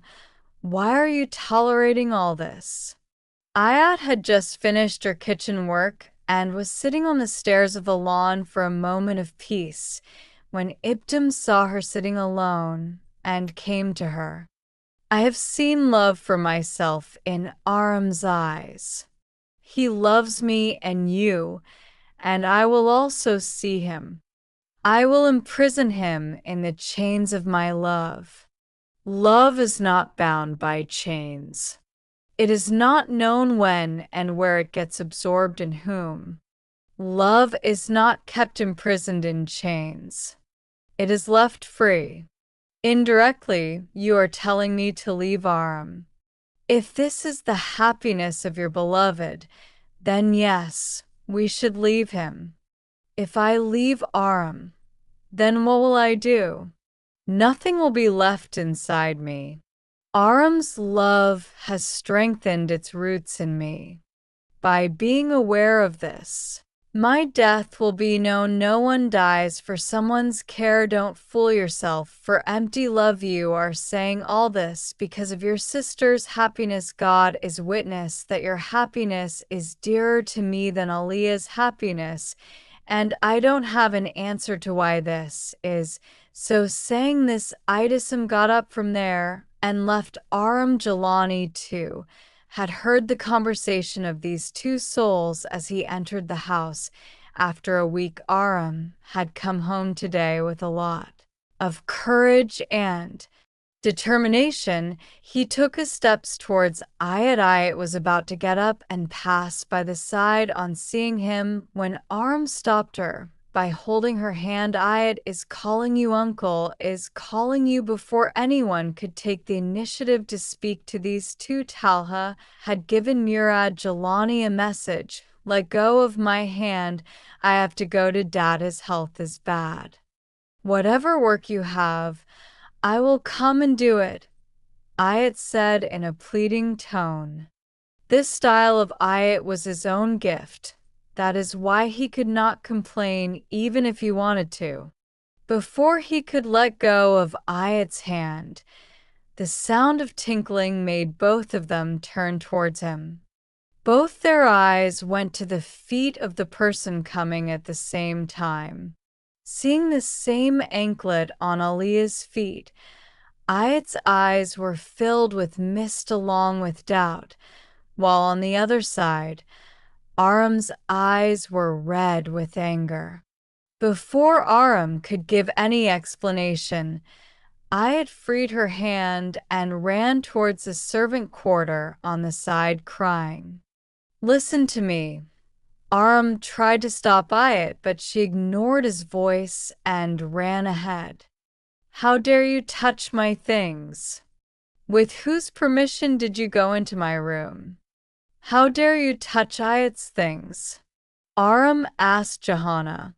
why are you tolerating all this? Aayat had just finished her kitchen work and was sitting on the stairs of the lawn for a moment of peace when Ibtim saw her sitting alone and came to her. I have seen love for myself in Arham's eyes. He loves me and you, and I will also see him. I will imprison him in the chains of my love. Love is not bound by chains. It is not known when and where it gets absorbed in whom. Love is not kept imprisoned in chains. It is left free. Indirectly, you are telling me to leave Arham. If this is the happiness of your beloved, then yes, we should leave him. If I leave Arham, then what will I do? Nothing will be left inside me. Arham's love has strengthened its roots in me. By being aware of this, my death will be known. No one dies for someone's care. Don't fool yourself, for empty love. You are saying all this because of your sister's happiness. God is witness that your happiness is dearer to me than Aliyah's happiness, and I don't have an answer to why this is. So saying this, Idism got up from there and left. Arham Jalani too had heard the conversation of these two souls as he entered the house. After a week, Arham had come home today with a lot of courage and determination. He took his steps towards Aayat. Aayat was about to get up and pass by the side on seeing him when Arham stopped her by holding her hand. Aayat is calling you uncle, is calling you. Before anyone could take the initiative to speak to these two, Talha had given Murad Jalani a message. Let go of my hand. I have to go to Dad. His health is bad. Whatever work you have, I will come and do it, Aayat said in a pleading tone. This style of Aayat was his own gift. That is why he could not complain even if he wanted to. Before he could let go of Aayat's hand, the sound of tinkling made both of them turn towards him. Both their eyes went to the feet of the person coming at the same time. Seeing the same anklet on Aliyah's feet, Aayat's eyes were filled with mist along with doubt, while on the other side, Arham's eyes were red with anger. Before Arham could give any explanation, Aayat freed her hand and ran towards the servant quarter on the side, crying, "Listen to me." Arham tried to stop Aayat, but she ignored his voice and ran ahead. "How dare you touch my things? With whose permission did you go into my room? How dare you touch Aayat's things?" Arham asked Johanna.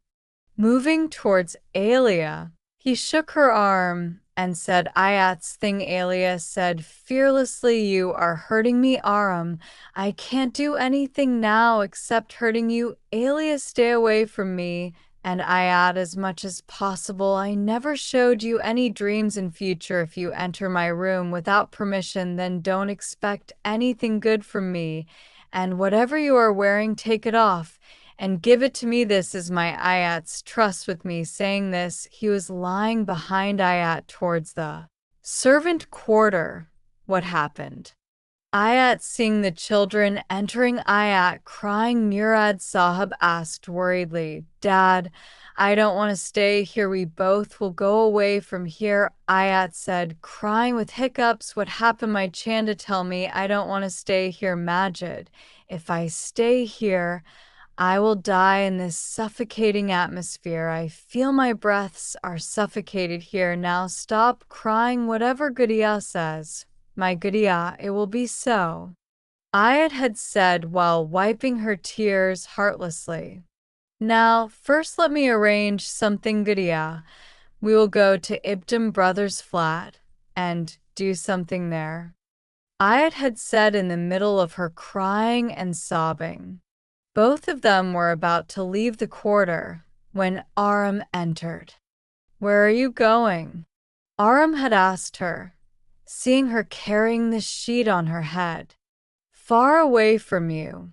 Moving towards Alia, he shook her arm and said, "Aayat's thing." Alia said fearlessly, "You are hurting me, Arham. I can't do anything now except hurting you. Alia, stay away from me." And Aayat, as much as possible, I never showed you any dreams in future. If you enter my room without permission, then don't expect anything good from me. And whatever you are wearing, take it off and give it to me. This is my Aayat's trust with me." Saying this, he was lying behind Aayat towards the servant quarter. What happened? Aayat, seeing the children entering Aayat crying, Murad Sahib asked worriedly, "Dad, I don't want to stay here. We both will go away from here." Aayat said, crying with hiccups, "What happened? My Chanda, tell me. I don't want to stay here, Majid. If I stay here, I will die in this suffocating atmosphere. I feel my breaths are suffocated here. Now stop crying. Whatever Gudiya says, my Gudiya, it will be so." Aayat had said while wiping her tears heartlessly. "Now, first let me arrange something, Gudiya. We will go to Ibtim Brothers' flat and do something there." Aayat had said in the middle of her crying and sobbing. Both of them were about to leave the quarter when Arham entered. "Where are you going?" Arham had asked her, seeing her carrying the sheet on her head. "Far away from you,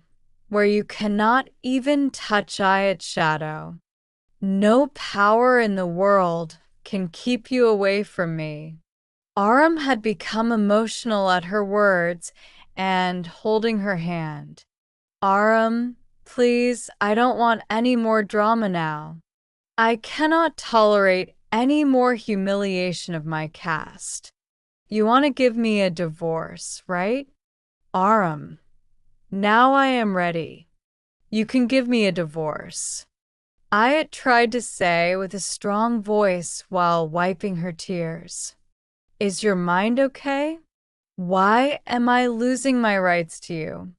where you cannot even touch Aayat's shadow. No power in the world can keep you away from me." Arham had become emotional at her words and holding her hand. "Arham, please, I don't want any more drama now. I cannot tolerate any more humiliation of my caste. You want to give me a divorce, right? Arham, now I am ready. You can give me a divorce." Aayat tried to say with a strong voice while wiping her tears. "Is your mind okay? Why am I losing my rights to you?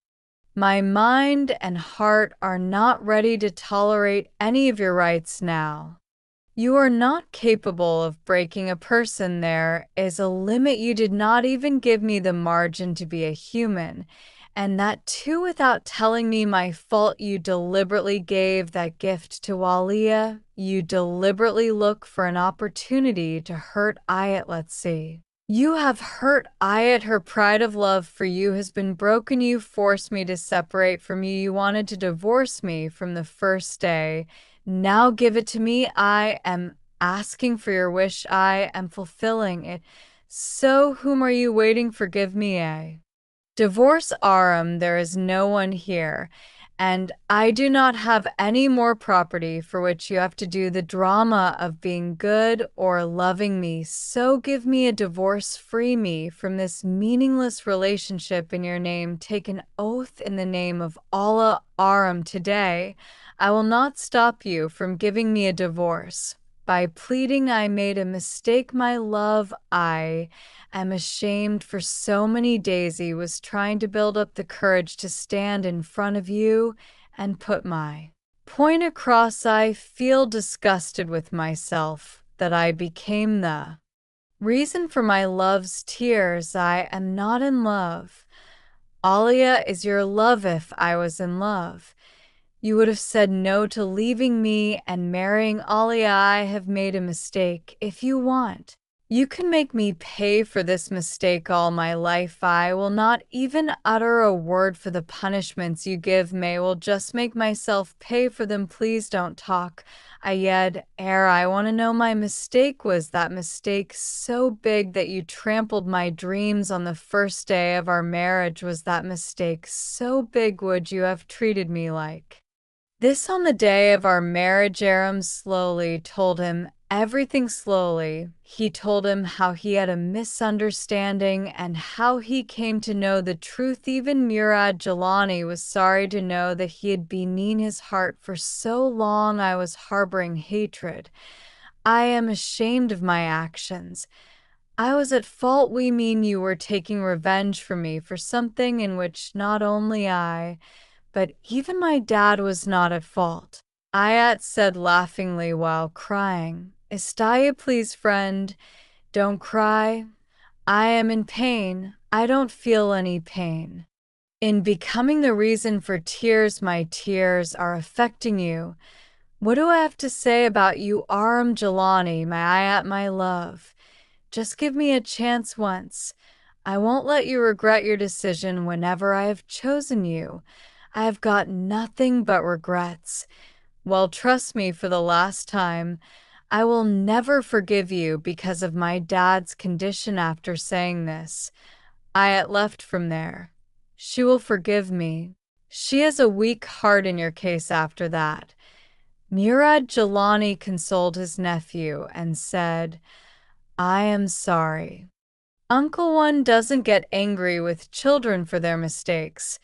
My mind and heart are not ready to tolerate any of your rights now. You are not capable of breaking a person. There is a limit. You did not even give me the margin to be a human, and that too without telling me my fault. You deliberately gave that gift to Walia. You deliberately look for an opportunity to hurt Aayat. Let's see. You have hurt Aayat. Her pride of love for you has been broken. You forced me to separate from you. You wanted to divorce me from the first day. Now give it to me. I am asking for your wish. I am fulfilling it. So whom are you waiting for? Give me a divorce, Arham. There is no one here, and I do not have any more property for which you have to do the drama of being good or loving me. So give me a divorce. Free me from this meaningless relationship in your name. Take an oath in the name of Allah. Arham, today I will not stop you from giving me a divorce. By pleading, I made a mistake, my love. I am ashamed. For so many days he was trying to build up the courage to stand in front of you and put my point across. I feel disgusted with myself that I became the reason for my love's tears. I am not in love. Alia is your love. If I was in love, you would have said no to leaving me and marrying Alia. I have made a mistake. If you want You can make me pay for this mistake all my life. I will not even utter a word for the punishments you give me. I will just make myself pay for them. Please don't talk. Aayat, I want to know my mistake. Was that mistake so big that you trampled my dreams on the first day of our marriage? Was that mistake so big? Would you have treated me like this on the day of our marriage? Arham slowly told him everything. Slowly, he told him how he had a misunderstanding and how he came to know the truth. Even Murad Jalani was sorry to know that he had been in his heart for so long. I was harboring hatred. I am ashamed of my actions. I was at fault. We mean you were taking revenge for me for something in which not only I, but even my dad was not at fault. Aayat said laughingly while crying. Istaya, please, friend, don't cry. I am in pain. I don't feel any pain. In becoming the reason for tears, my tears are affecting you. What do I have to say about you, Arham Jalani, my Aayat, my love? Just give me a chance once. I won't let you regret your decision whenever I have chosen you. I have got nothing but regrets. Well, trust me for the last time. I will never forgive you because of my dad's condition. After saying this, Aayat left from there. She will forgive me. She has a weak heart in your case. After that, Murad Jalani consoled his nephew and said, I am sorry. Uncle One doesn't get angry with children for their mistakes.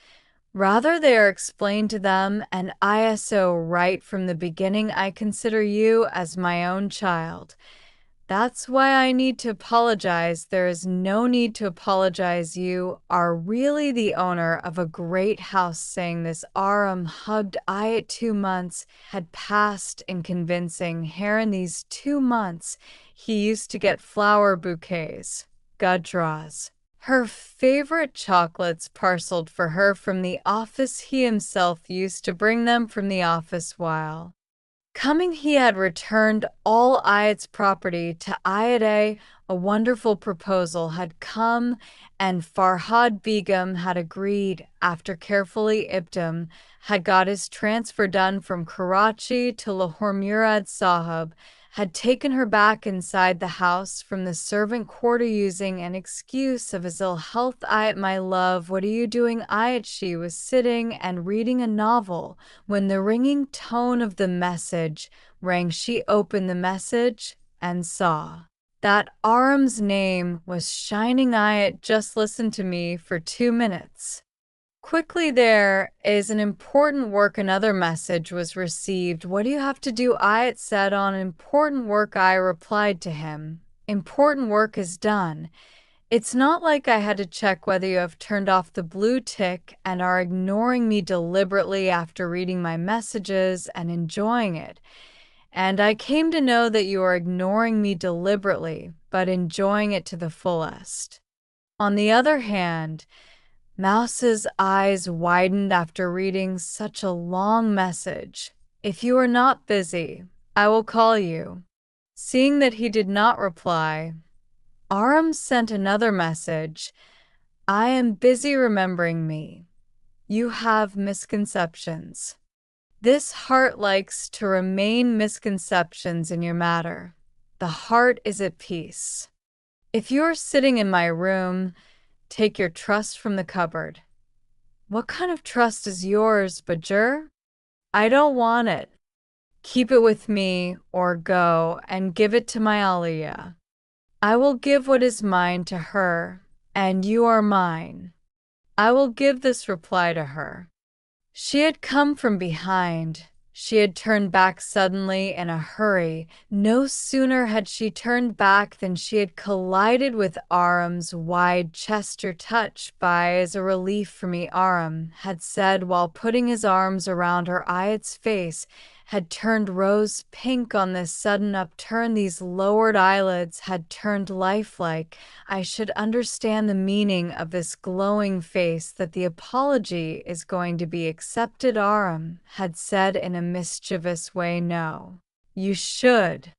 Rather, they are explained to them, and ISO right from the beginning. I consider you as my own child. That's why I need to apologize. There is no need to apologize. You are really the owner of a great house. Saying this, Arham hugged Aayat. 2 months had passed in convincing her. In these 2 months, he used to get flower bouquets, gudras, her favorite chocolates parceled for her from the office. He himself used to bring them from the office while coming. He had returned all Aayat's property to Aayat. A wonderful proposal had come, and Farhad Begum had agreed. After carefully Ibtum had got his transfer done from Karachi to Lahore. Murad Sahib had taken her back inside the house from the servant quarter using an excuse of his ill health. Aayat, my love, what are you doing? Aayat, she was sitting and reading a novel when the ringing tone of the message rang. She opened the message and saw that Arham's name was shining. Aayat, just listen to me for 2 minutes. Quickly, there is an important work. Another message was received. What do you have to do? Aayat said, on important work. I replied to him, important work is done. It's not like I had to check whether you have turned off the blue tick and are ignoring me deliberately after reading my messages and enjoying it. And I came to know that you are ignoring me deliberately, but enjoying it to the fullest. On the other hand, Mouse's eyes widened after reading such a long message. If you are not busy, I will call you. Seeing that he did not reply, Arham sent another message. I am busy. Remembering me. You have misconceptions. This heart likes to remain misconceptions in your matter. The heart is at peace. If you are sitting in my room, take your trust from the cupboard. What kind of trust is yours, Bajur? I don't want it. Keep it with me, or go and give it to my Aliyah. I will give what is mine to her, and you are mine. I will give this reply to her. She had come from behind. She had turned back suddenly in a hurry. No sooner had she turned back than she had collided with Arham's wide chest. Your touch by is a relief for me, Arham had said while putting his arms around her. Aayat's face had turned rose pink on this sudden upturn. These lowered eyelids had turned lifelike. I should understand the meaning of this glowing face, that the apology is going to be accepted, Arham had said in a mischievous way. No, you should.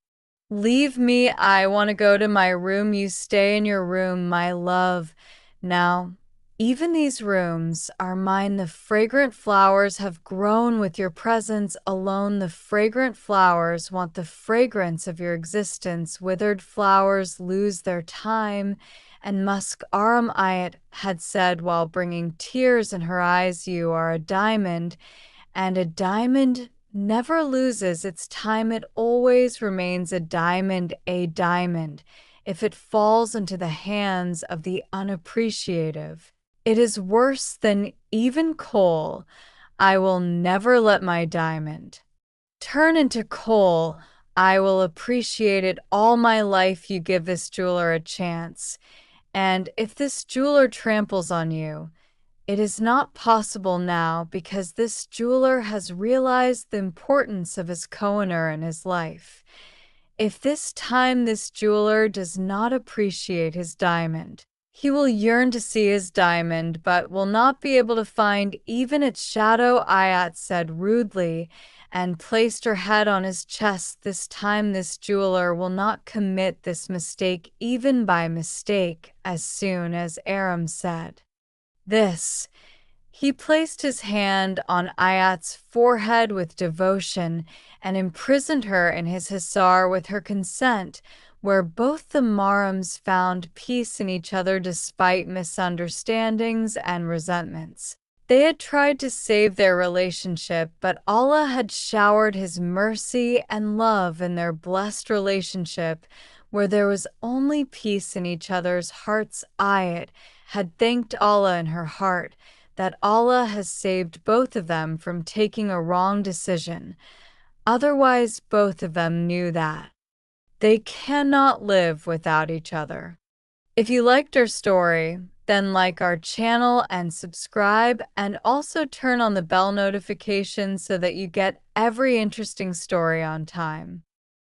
Leave me, I want to go to my room. You stay in your room, my love. Now, even these rooms are mine. The fragrant flowers have grown with your presence alone. The fragrant flowers want the fragrance of your existence. Withered flowers lose their time. And musk, Arham Aayat had said while bringing tears in her eyes, you are a diamond, and a diamond never loses its time. It always remains a diamond, a diamond. If it falls into the hands of the unappreciative, it is worse than even coal. I will never let my diamond turn into coal. I will appreciate it all my life. You give this jeweler a chance. And if this jeweler tramples on you, it is not possible now because this jeweler has realized the importance of his co-owner in his life. If this time this jeweler does not appreciate his diamond, he will yearn to see his diamond but will not be able to find even its shadow, Aayat said rudely and placed her head on his chest. This time this jeweler will not commit this mistake even by mistake. As soon as Arham said this, he placed his hand on Ayat's forehead with devotion and imprisoned her in his hisar with her consent, where both the Marams found peace in each other despite misunderstandings and resentments. They had tried to save their relationship, but Allah had showered His mercy and love in their blessed relationship, where there was only peace in each other's hearts. Ayat had thanked Allah in her heart that Allah has saved both of them from taking a wrong decision. Otherwise, both of them knew that they cannot live without each other. If you liked our story, then like our channel and subscribe, and also turn on the bell notification so that you get every interesting story on time.